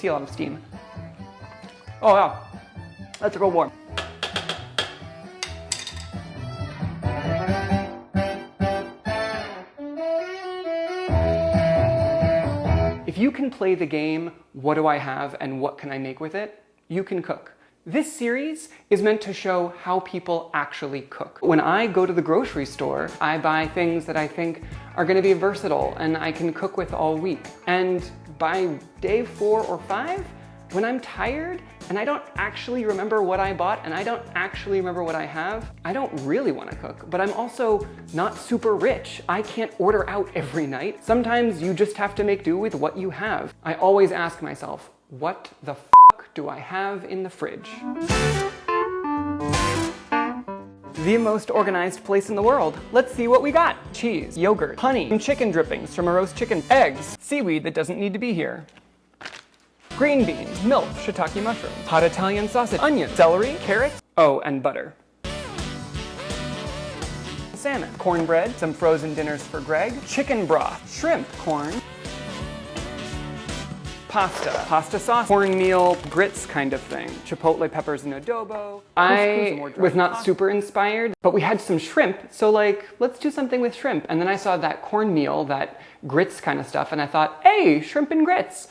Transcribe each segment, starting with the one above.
see a lot of steam. Oh yeah, that's real warm. If you can play the game, what do I have and what can I make with it, you can cook. This series is meant to show how people actually cook. When I go to the grocery store, I buy things that I think are gonna be versatile and I can cook with all week. And by day 4 or 5, when I'm tired and I don't actually remember what I bought and I don't actually remember what I have, I don't really want to cook, but I'm also not super rich. I can't order out every night. Sometimes you just have to make do with what you have. I always ask myself, what the fuck do I have in the fridge? The most organized place in the world. Let's see what we got. Cheese, yogurt, honey, chicken drippings from a roast chicken, eggs, seaweed that doesn't need to be here, green beans, milk, shiitake mushrooms, hot Italian sausage, onions, celery, carrots, oh, and butter. Salmon, cornbread, some frozen dinners for Greg, chicken broth, shrimp, corn, pasta sauce, cornmeal, grits kind of thing, chipotle peppers and adobo. I was not super inspired, but we had some shrimp, so like, let's do something with shrimp. And then I saw that cornmeal, that grits kind of stuff, and I thought, hey, shrimp and grits.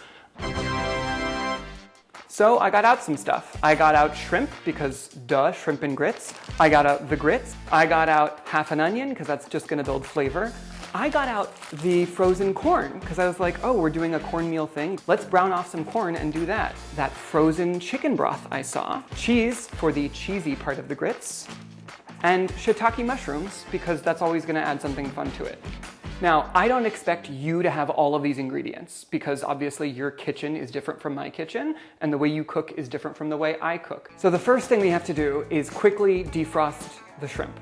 So I got out some stuff. I got out shrimp because duh, shrimp and grits. I got out the grits. I got out half an onion because that's just gonna build flavor. I got out the frozen corn because I was like, oh, we're doing a cornmeal thing. Let's brown off some corn and do that. That frozen chicken broth I saw. Cheese for the cheesy part of the grits. And shiitake mushrooms because that's always gonna add something fun to it. Now, I don't expect you to have all of these ingredients because obviously your kitchen is different from my kitchen and the way you cook is different from the way I cook. So the first thing we have to do is quickly defrost the shrimp.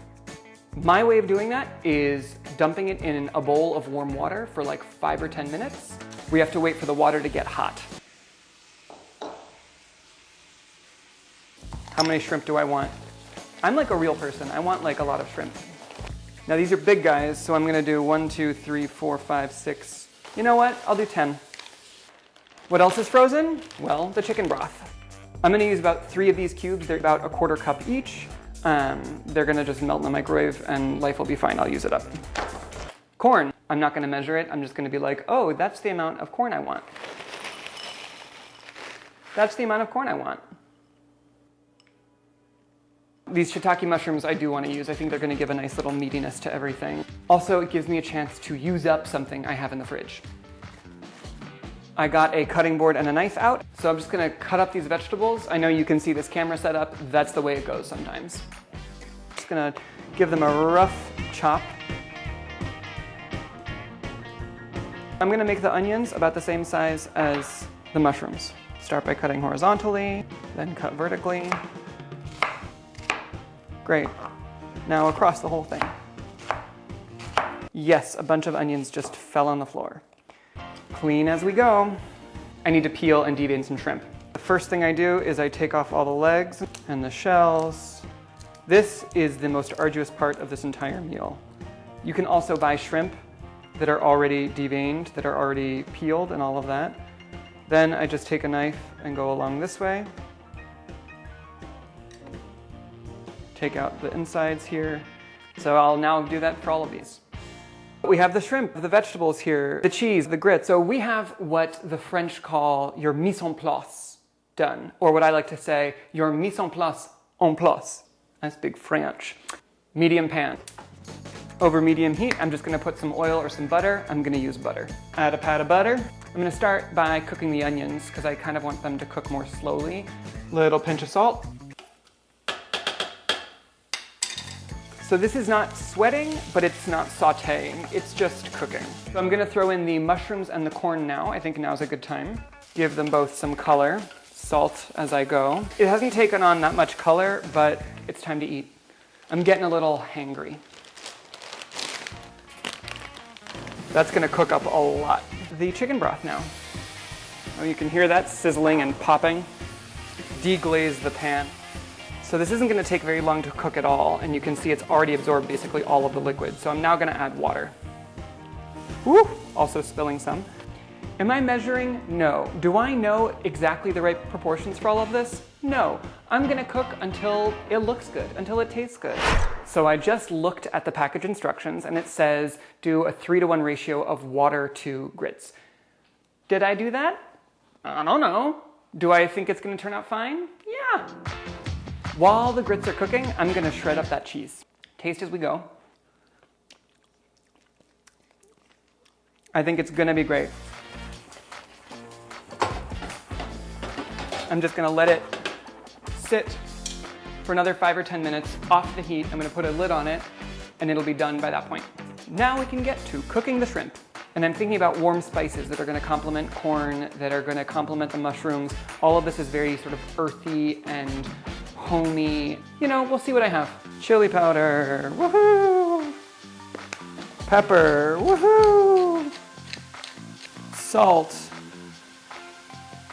My way of doing that is dumping it in a bowl of warm water for like 5 or 10 minutes. We have to wait for the water to get hot. How many shrimp do I want? I'm like a real person. I want like a lot of shrimp. Now these are big guys, so I'm gonna do 1, 2, 3, 4, 5, 6. You know what? I'll do 10. What else is frozen? Well, the chicken broth. I'm gonna use about 3 of these cubes. They're about 1/4 cup each. They're gonna just melt in the microwave and life will be fine. I'll use it up. Corn. I'm not gonna measure it. I'm just gonna be like, oh, that's the amount of corn I want. That's the amount of corn I want. These shiitake mushrooms I do want to use. I think they're going to give a nice little meatiness to everything. Also, it gives me a chance to use up something I have in the fridge. I got a cutting board and a knife out, so I'm just going to cut up these vegetables. I know you can see this camera set up. That's the way it goes sometimes. Just going to give them a rough chop. I'm going to make the onions about the same size as the mushrooms. Start by cutting horizontally, then cut vertically. Great. Now across the whole thing. Yes, a bunch of onions just fell on the floor. Clean as we go. I need to peel and devein some shrimp. The first thing I do is I take off all the legs and the shells. This is the most arduous part of this entire meal. You can also buy shrimp that are already deveined, that are already peeled and all of that. Then I just take a knife and go along this way. Take out the insides here. So I'll now do that for all of these. We have the shrimp, the vegetables here, the cheese, the grits. So we have what the French call your mise en place done, or what I like to say, your mise en place en place. That's big French. Medium pan. Over medium heat, I'm just gonna put some oil or some butter. I'm gonna use butter. Add a pat of butter. I'm gonna start by cooking the onions because I kind of want them to cook more slowly. Little pinch of salt. So this is not sweating, but it's not sauteing, it's just cooking. So I'm gonna throw in the mushrooms and the corn now. I think now's a good time. Give them both some color, salt as I go. It hasn't taken on that much color, but it's time to eat. I'm getting a little hangry. That's gonna cook up a lot. The chicken broth now. Oh, you can hear that sizzling and popping. Deglaze the pan. So this isn't gonna take very long to cook at all, and you can see it's already absorbed basically all of the liquid. So I'm now gonna add water. Woo! Also spilling some. Am I measuring? No. Do I know exactly the right proportions for all of this? No. I'm gonna cook until it looks good, until it tastes good. So I just looked at the package instructions and it says do a 3-to-1 ratio of water to grits. Did I do that? I don't know. Do I think it's gonna turn out fine? Yeah. While the grits are cooking, I'm gonna shred up that cheese. Taste as we go. I think it's gonna be great. I'm just gonna let it sit for another 5 or 10 minutes off the heat. I'm gonna put a lid on it and it'll be done by that point. Now we can get to cooking the shrimp. And I'm thinking about warm spices that are gonna complement corn, that are gonna complement the mushrooms. All of this is very sort of earthy and homey. You know, we'll see what I have. Chili powder, woohoo! Pepper, woohoo! Salt,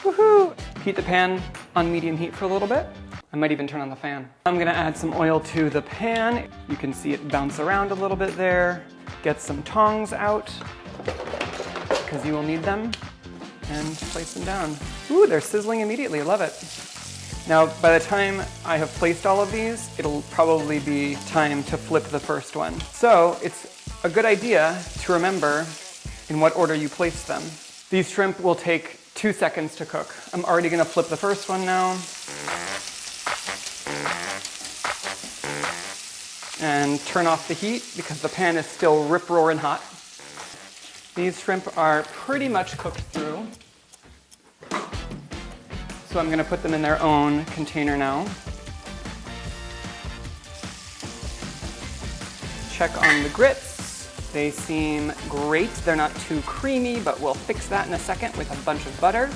woohoo! Heat the pan on medium heat for a little bit. I might even turn on the fan. I'm gonna add some oil to the pan. You can see it bounce around a little bit there. Get some tongs out, because you will need them, and place them down. Ooh, they're sizzling immediately, I love it. Now, by the time I have placed all of these, it'll probably be time to flip the first one. So it's a good idea to remember in what order you place them. These shrimp will take 2 seconds to cook. I'm already gonna flip the first one now. And turn off the heat because the pan is still rip-roaring hot. These shrimp are pretty much cooked through. So I'm gonna put them in their own container now. Check on the grits. They seem great. They're not too creamy, but we'll fix that in a second with a bunch of butter.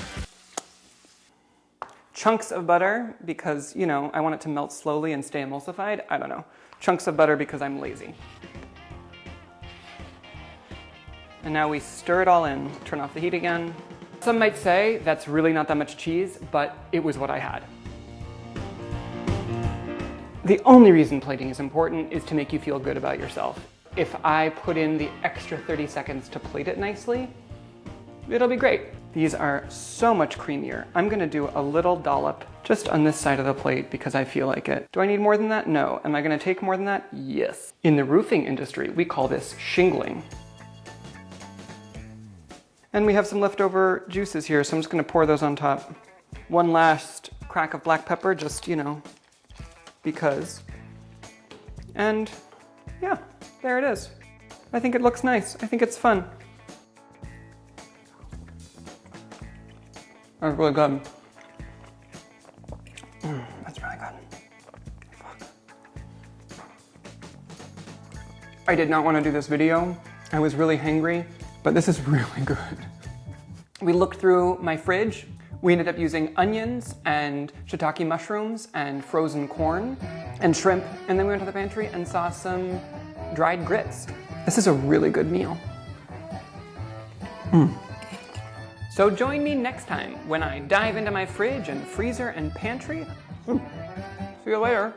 Chunks of butter because, you know, I want it to melt slowly and stay emulsified. I don't know. Chunks of butter because I'm lazy. And now we stir it all in. Turn off the heat again. Some might say that's really not that much cheese, but it was what I had. The only reason plating is important is to make you feel good about yourself. If I put in the extra 30 seconds to plate it nicely, it'll be great. These are so much creamier. I'm gonna do a little dollop just on this side of the plate because I feel like it. Do I need more than that? No. Am I gonna take more than that? Yes. In the roofing industry, we call this shingling. And we have some leftover juices here, so I'm just gonna pour those on top. One last crack of black pepper, just, you know, because. And yeah, there it is. I think it looks nice. I think it's fun. That's really good. That's really good. Fuck. I did not want to do this video. I was really hangry, but this is really good. We looked through my fridge. We ended up using onions and shiitake mushrooms and frozen corn and shrimp. And then we went to the pantry and saw some dried grits. This is a really good meal. So join me next time when I dive into my fridge and freezer and pantry. See you later.